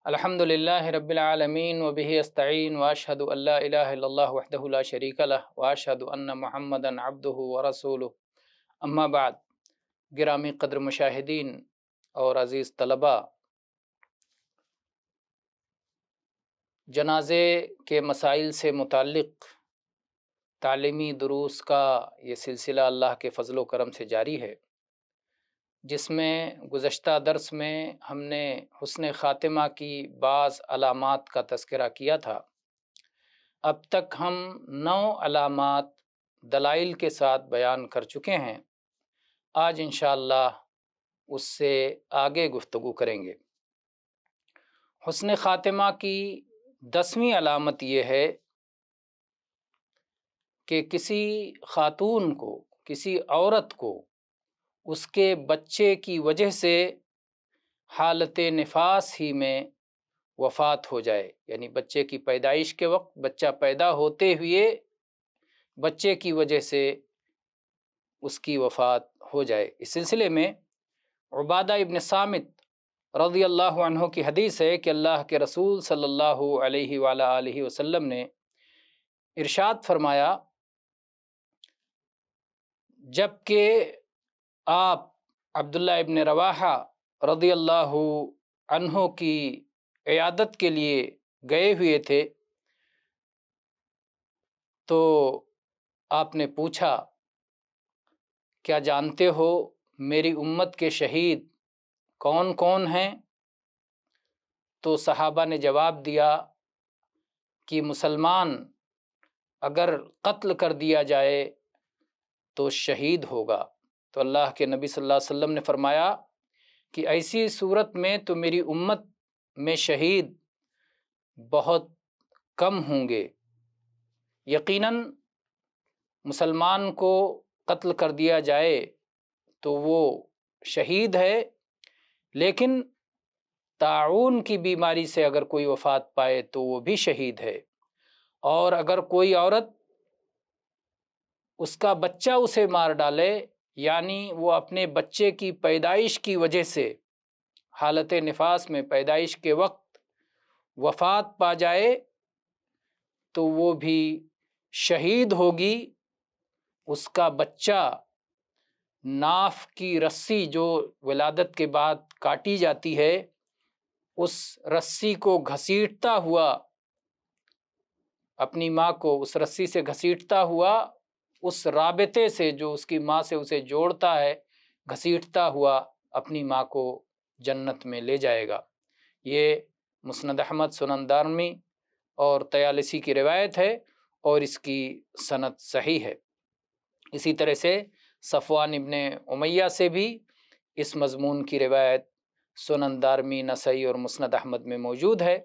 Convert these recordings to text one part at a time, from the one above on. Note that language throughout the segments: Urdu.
الحمدللہ رب العالمین وبہ استعین واشہد ان لا الہ الا اللہ وحدہ لا شریک لہ واشہد ان محمدا عبدہ ورسولہ اما بعد۔ گرامی قدر مشاہدین اور عزیز طلباء، جنازے کے مسائل سے متعلق تعلیمی دروس کا یہ سلسلہ اللہ کے فضل و کرم سے جاری ہے، جس میں گزشتہ درس میں ہم نے حسن خاتمہ کی بعض علامات کا تذکرہ کیا تھا۔ اب تک ہم 9 علامات دلائل کے ساتھ بیان کر چکے ہیں۔ آج انشاءاللہ اس سے آگے گفتگو کریں گے۔ حسن خاتمہ کی 10ویں علامت یہ ہے کہ کسی خاتون کو، کسی عورت کو اس کے بچے کی وجہ سے حالت نفاس ہی میں وفات ہو جائے، یعنی بچے کی پیدائش کے وقت، بچہ پیدا ہوتے ہوئے بچے کی وجہ سے اس کی وفات ہو جائے۔ اس سلسلے میں عبادہ ابن صامت رضی اللہ عنہ کی حدیث ہے کہ اللہ کے رسول صلی اللہ علیہ وآلہ وسلم نے ارشاد فرمایا، جب کہ آپ عبداللہ ابن رواحہ رضی اللہ عنہ کی عیادت کے لیے گئے ہوئے تھے تو آپ نے پوچھا، کیا جانتے ہو میری امت کے شہید کون کون ہیں؟ تو صحابہ نے جواب دیا کہ مسلمان اگر قتل کر دیا جائے تو شہید ہوگا۔ تو اللہ کے نبی صلی اللہ علیہ وسلم نے فرمایا کہ ایسی صورت میں تو میری امت میں شہید بہت کم ہوں گے۔ یقیناً مسلمان کو قتل کر دیا جائے تو وہ شہید ہے، لیکن طاعون کی بیماری سے اگر کوئی وفات پائے تو وہ بھی شہید ہے۔ اور اگر کوئی عورت اس کا بچہ اسے مار ڈالے، یعنی وہ اپنے بچے کی پیدائش کی وجہ سے حالت نفاس میں پیدائش کے وقت وفات پا جائے تو وہ بھی شہید ہوگی۔ اس کا بچہ ناف کی رسی جو ولادت کے بعد کاٹی جاتی ہے، اس رسی کو گھسیٹتا ہوا، اپنی ماں کو اس رسی سے گھسیٹتا ہوا، اس رابطے سے جو اس کی ماں سے اسے جوڑتا ہے، گھسیٹتا ہوا اپنی ماں کو جنت میں لے جائے گا۔ یہ مسند احمد، سنن دارمی اور طیالسی کی روایت ہے اور اس کی سند صحیح ہے۔ اسی طرح سے صفوان ابن امیہ سے بھی اس مضمون کی روایت سنن دارمی، نسائی اور مسند احمد میں موجود ہے،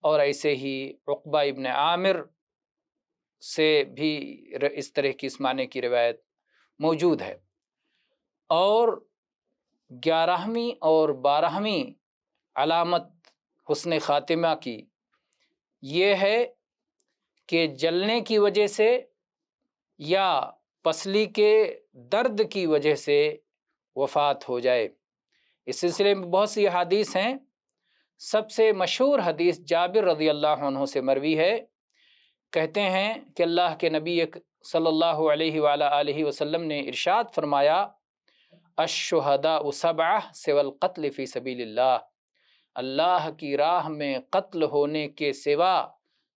اور ایسے ہی عقبہ ابن عامر سے بھی اس طرح کی اس معنی کی روایت موجود ہے۔ اور 11ویں اور 12ویں علامت حسن خاتمہ کی یہ ہے کہ جلنے کی وجہ سے یا پسلی کے درد کی وجہ سے وفات ہو جائے۔ اس سلسلے میں بہت سی احادیث ہیں۔ سب سے مشہور حدیث جابر رضی اللہ عنہ سے مروی ہے، کہتے ہیں کہ اللہ کے نبی صلی اللہ علیہ وآلہ وسلم نے ارشاد فرمایا، الشہداء 7 سوى القتل فی سبیل اللہ، اللہ کی راہ میں قتل ہونے کے سوا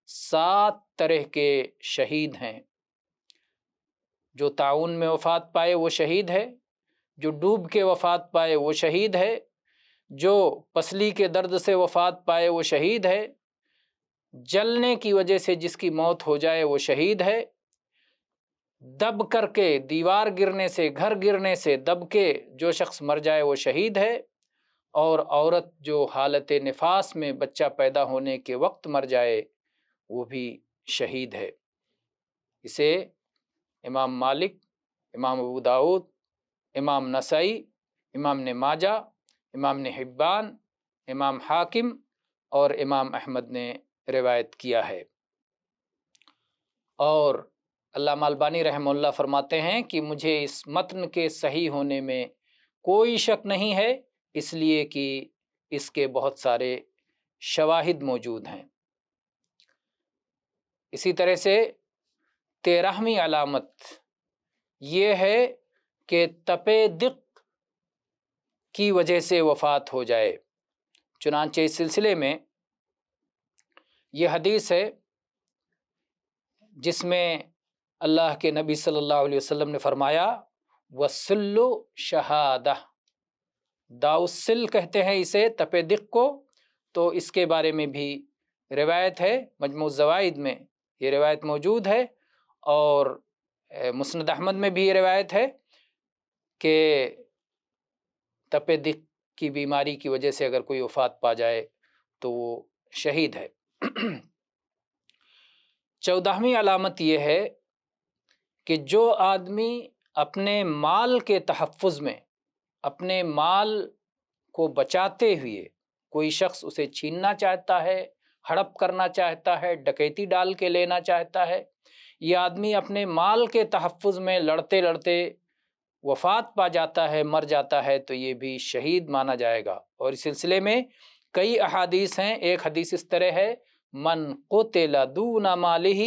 7 طرح کے شہید ہیں۔ جو طاعون میں وفات پائے وہ شہید ہے، جو ڈوب کے وفات پائے وہ شہید ہے، جو پسلی کے درد سے وفات پائے وہ شہید ہے، جلنے کی وجہ سے جس کی موت ہو جائے وہ شہید ہے، دب کر کے دیوار گرنے سے، گھر گرنے سے دب کے جو شخص مر جائے وہ شہید ہے، اور عورت جو حالت نفاس میں بچہ پیدا ہونے کے وقت مر جائے وہ بھی شہید ہے۔ اسے امام مالک، امام ابو داؤد، امام نسائی، امام نے ماجہ، امام نے حبان، امام حاکم اور امام احمد نے روایت کیا ہے۔ اور علامہ البانی رحمہ اللہ فرماتے ہیں کہ مجھے اس متن کے صحیح ہونے میں کوئی شک نہیں ہے، اس لیے کہ اس کے بہت سارے شواہد موجود ہیں۔ اسی طرح سے 13ویں علامت یہ ہے کہ تپِ دق کی وجہ سے وفات ہو جائے۔ چنانچہ اس سلسلے میں یہ حدیث ہے جس میں اللہ کے نبی صلی اللہ علیہ وسلم نے فرمایا وَالسِّلُّ شہادہ، داؤسل کہتے ہیں اسے تپِ دق کو، تو اس کے بارے میں بھی روایت ہے، مجموع الزوائد میں یہ روایت موجود ہے، اور مسند احمد میں بھی یہ روایت ہے کہ تپِ دق کی بیماری کی وجہ سے اگر کوئی وفات پا جائے تو وہ شہید ہے۔ 14ویں علامت یہ ہے کہ جو آدمی اپنے مال کے تحفظ میں، اپنے مال کو بچاتے ہوئے، کوئی شخص اسے چھیننا چاہتا ہے، ہڑپ کرنا چاہتا ہے، ڈکیتی ڈال کے لینا چاہتا ہے، یہ آدمی اپنے مال کے تحفظ میں لڑتے لڑتے وفات پا جاتا ہے، مر جاتا ہے، تو یہ بھی شہید مانا جائے گا۔ اور اس سلسلے میں کئی احادیث ہیں۔ ایک حدیث اس طرح ہے من قتل دون مالہ،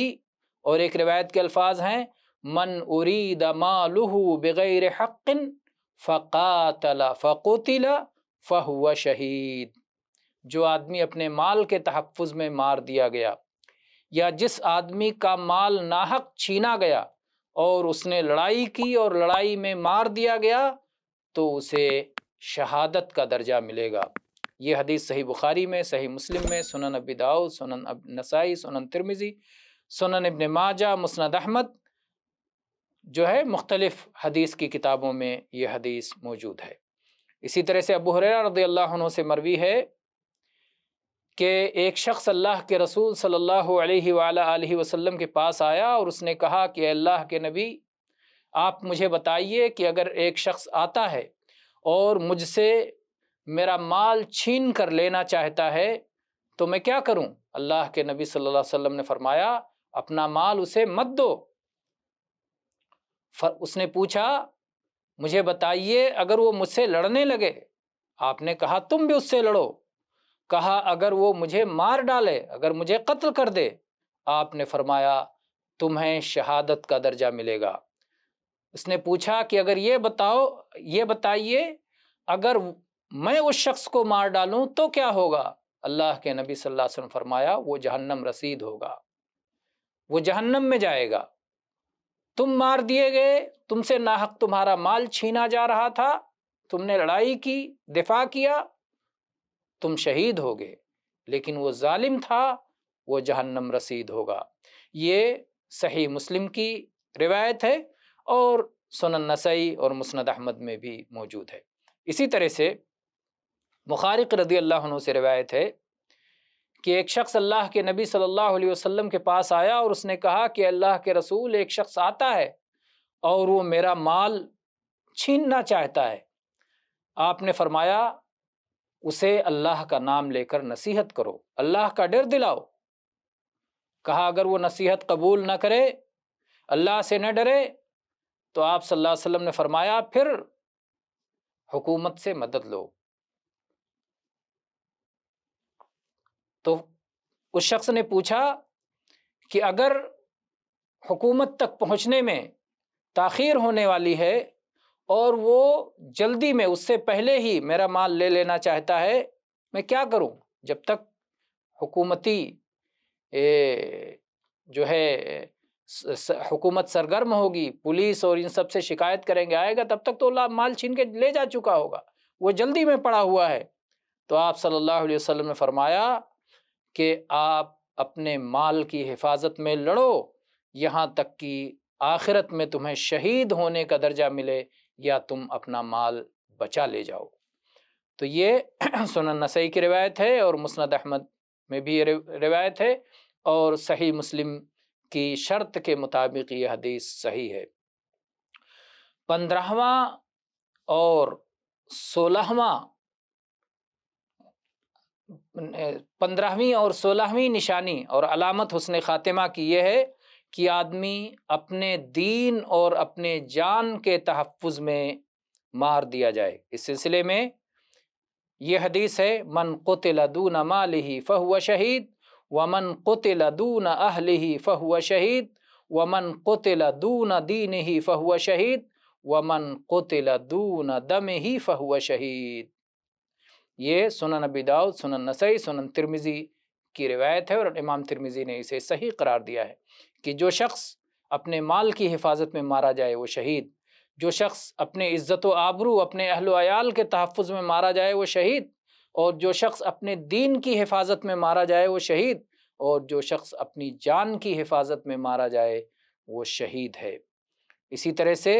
اور ایک روایت کے الفاظ ہیں من ارید مالہ بغیر حق فقاتل فقتل فہو شہید، جو آدمی اپنے مال کے تحفظ میں مار دیا گیا، یا جس آدمی کا مال ناحق چھینا گیا اور اس نے لڑائی کی اور لڑائی میں مار دیا گیا، تو اسے شہادت کا درجہ ملے گا۔ یہ حدیث صحیح بخاری میں، صحیح مسلم میں، سنن ابی داؤد، سنن نسائی، سنن ترمذی، سنن ابن ماجہ، مسند احمد جو ہے مختلف حدیث کی کتابوں میں یہ حدیث موجود ہے۔ اسی طرح سے ابو ہریرہ رضی اللہ عنہ سے مروی ہے کہ ایک شخص اللہ کے رسول صلی اللہ علیہ وآلہ وسلم کے پاس آیا اور اس نے کہا کہ اے اللہ کے نبی، آپ مجھے بتائیے کہ اگر ایک شخص آتا ہے اور مجھ سے میرا مال چھین کر لینا چاہتا ہے تو میں کیا کروں؟ اللہ کے نبی صلی اللہ علیہ وسلم نے فرمایا اپنا مال اسے مت دو۔ اس نے پوچھا مجھے بتائیے اگر وہ مجھ سے لڑنے لگے، آپ نے کہا تم بھی اس سے لڑو۔ کہا اگر وہ مجھے مار ڈالے، اگر مجھے قتل کر دے، آپ نے فرمایا تمہیں شہادت کا درجہ ملے گا۔ اس نے پوچھا کہ اگر یہ بتائیے اگر میں اس شخص کو مار ڈالوں تو کیا ہوگا؟ اللہ کے نبی صلی اللہ علیہ وسلم فرمایا وہ جہنم رسید ہوگا، وہ جہنم میں جائے گا۔ تم مار دیے گئے، تم سے ناحق تمہارا مال چھینا جا رہا تھا، تم نے لڑائی کی، دفاع کیا، تم شہید ہوگے، لیکن وہ ظالم تھا، وہ جہنم رسید ہوگا۔ یہ صحیح مسلم کی روایت ہے اور سنن نسائی اور مسند احمد میں بھی موجود ہے۔ اسی طرح سے مخارق رضی اللہ عنہ سے روایت ہے کہ ایک شخص اللہ کے نبی صلی اللہ علیہ وسلم کے پاس آیا اور اس نے کہا کہ اللہ کے رسول ایک شخص آتا ہے اور وہ میرا مال چھیننا چاہتا ہے۔ آپ نے فرمایا اسے اللہ کا نام لے کر نصیحت کرو، اللہ کا ڈر دلاؤ۔ کہا اگر وہ نصیحت قبول نہ کرے، اللہ سے نہ ڈرے، تو آپ صلی اللہ علیہ وسلم نے فرمایا پھر حکومت سے مدد لو۔ تو اس شخص نے پوچھا کہ اگر حکومت تک پہنچنے میں تاخیر ہونے والی ہے اور وہ جلدی میں اس سے پہلے ہی میرا مال لے لینا چاہتا ہے، میں کیا کروں؟ جب تک حکومتی جو ہے حکومت سرگرم ہوگی، پولیس اور ان سب سے شکایت کریں گے، آئے گا، تب تک تو مال چھین کے لے جا چکا ہوگا، وہ جلدی میں پڑا ہوا ہے۔ تو آپ صلی اللہ علیہ وسلم نے فرمایا کہ آپ اپنے مال کی حفاظت میں لڑو یہاں تک کہ آخرت میں تمہیں شہید ہونے کا درجہ ملے یا تم اپنا مال بچا لے جاؤ۔ تو یہ سنن نسائی کی روایت ہے اور مسند احمد میں بھی یہ روایت ہے، اور صحیح مسلم کی شرط کے مطابق یہ حدیث صحیح ہے۔ 15واں اور 16ویں نشانی اور علامت حسن خاتمہ کی یہ ہے کہ آدمی اپنے دین اور اپنے جان کے تحفظ میں مار دیا جائے۔ اس سلسلے میں یہ حدیث ہے من قتل دون مالہ فہو شہید ومن قتل دون اہلہ فہو شہید ومن قتل دون دینہ فہو شہید ومن قتل دون دمہ فہو شہید۔ یہ سنن ابی داؤد، سنن نسائی، سنن ترمذی کی روایت ہے، اور امام ترمذی نے اسے صحیح قرار دیا ہے کہ جو شخص اپنے مال کی حفاظت میں مارا جائے وہ شہید، جو شخص اپنے عزت و آبرو، اپنے اہل و عیال کے تحفظ میں مارا جائے وہ شہید، اور جو شخص اپنے دین کی حفاظت میں مارا جائے وہ شہید، اور جو شخص اپنی جان کی حفاظت میں مارا جائے وہ شہید ہے۔ اسی طرح سے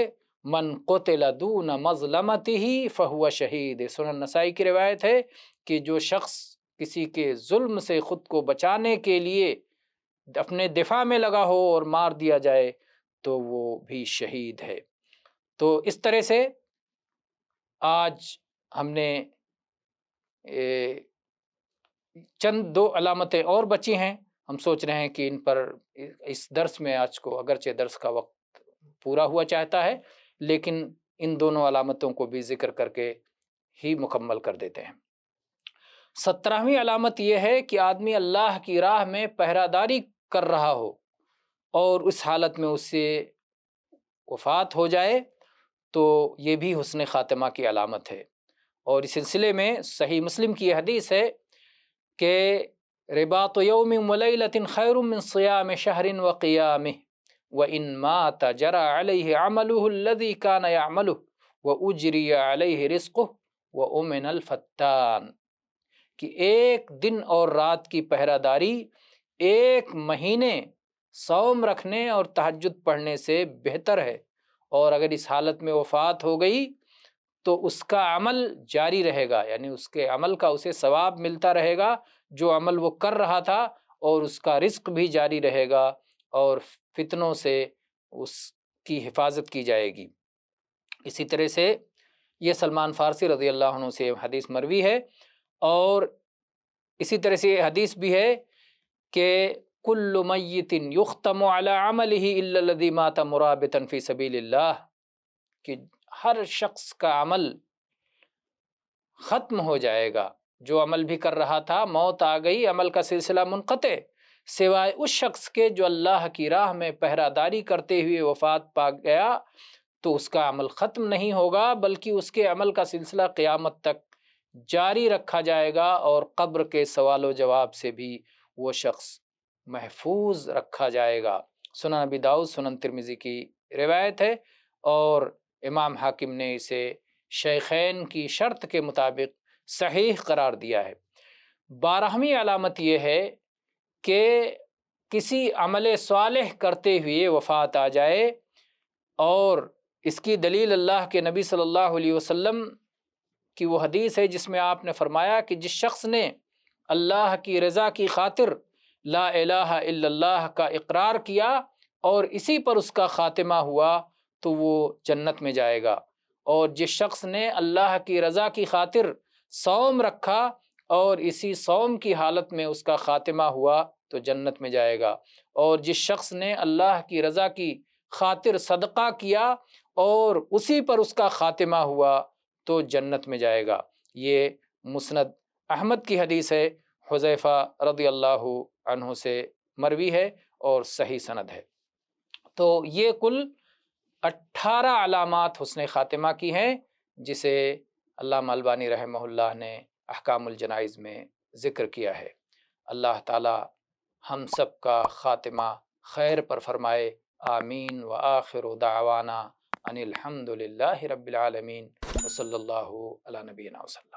من قتل دون مظلمتہ فہو شہید، سنن نسائی کی روایت ہے کہ جو شخص کسی کے ظلم سے خود کو بچانے کے لیے اپنے دفاع میں لگا ہو اور مار دیا جائے تو وہ بھی شہید ہے۔ تو اس طرح سے آج ہم نے چند دو علامتیں اور بچی ہیں، ہم سوچ رہے ہیں کہ ان پر اس درس میں، آج کو اگرچہ درس کا وقت پورا ہوا چاہتا ہے لیکن ان دونوں علامتوں کو بھی ذکر کر کے ہی مکمل کر دیتے ہیں۔ 17ویں علامت یہ ہے کہ آدمی اللہ کی راہ میں پہرہ داری کر رہا ہو اور اس حالت میں اس سے وفات ہو جائے تو یہ بھی حسن خاتمہ کی علامت ہے۔ اور اس سلسلے میں صحیح مسلم کی یہ حدیث ہے کہ رباط یوم ولیلۃ خیر من صیام شہر وقیامہ وإن مات جرى عليه عمله الذي كان يعمله وأجري عليه رزقه وأمن الفتان، کہ ایک دن اور رات کی پہرہ داری ایک مہینے صوم رکھنے اور تہجد پڑھنے سے بہتر ہے، اور اگر اس حالت میں وفات ہو گئی تو اس کا عمل جاری رہے گا، یعنی اس کے عمل کا اسے ثواب ملتا رہے گا جو عمل وہ کر رہا تھا، اور اس کا رزق بھی جاری رہے گا اور فتنوں سے اس کی حفاظت کی جائے گی۔ اسی طرح سے یہ سلمان فارسی رضی اللہ عنہ سے حدیث مروی ہے، اور اسی طرح سے یہ حدیث بھی ہے کہ کل میت یختم علی عملہ الا الذی مات مرابطا فی سبیل اللہ، کہ ہر شخص کا عمل ختم ہو جائے گا، جو عمل بھی کر رہا تھا موت آ گئی، عمل کا سلسلہ منقطع، سوائے اس شخص کے جو اللہ کی راہ میں پہرہ داری کرتے ہوئے وفات پا گیا تو اس کا عمل ختم نہیں ہوگا بلکہ اس کے عمل کا سلسلہ قیامت تک جاری رکھا جائے گا، اور قبر کے سوال و جواب سے بھی وہ شخص محفوظ رکھا جائے گا۔ سنن ابی داؤد، سنن ترمذی کی روایت ہے، اور امام حاکم نے اسے شیخین کی شرط کے مطابق صحیح قرار دیا ہے۔ 12ویں علامت یہ ہے کہ کسی عمل صالح کرتے ہوئے وفات آ جائے، اور اس کی دلیل اللہ کے نبی صلی اللہ علیہ وسلم کی وہ حدیث ہے جس میں آپ نے فرمایا کہ جس شخص نے اللہ کی رضا کی خاطر لا الہ الا اللہ کا اقرار کیا اور اسی پر اس کا خاتمہ ہوا تو وہ جنت میں جائے گا، اور جس شخص نے اللہ کی رضا کی خاطر صوم رکھا اور اسی صوم کی حالت میں اس کا خاتمہ ہوا تو جنت میں جائے گا، اور جس شخص نے اللہ کی رضا کی خاطر صدقہ کیا اور اسی پر اس کا خاتمہ ہوا تو جنت میں جائے گا۔ یہ مسند احمد کی حدیث ہے، حذیفہ رضی اللہ عنہ سے مروی ہے اور صحیح سند ہے۔ تو یہ کل 18 علامات حسن خاتمہ کی ہیں جسے علامہ البانی رحمہ اللہ نے احکام الجنائز میں ذکر کیا ہے۔ اللہ تعالی ہم سب کا خاتمہ خیر پر فرمائے، آمین۔ وآخر دعوانا ان الحمد للہ رب العالمین، وصلی اللہ علی نبینا وسلم۔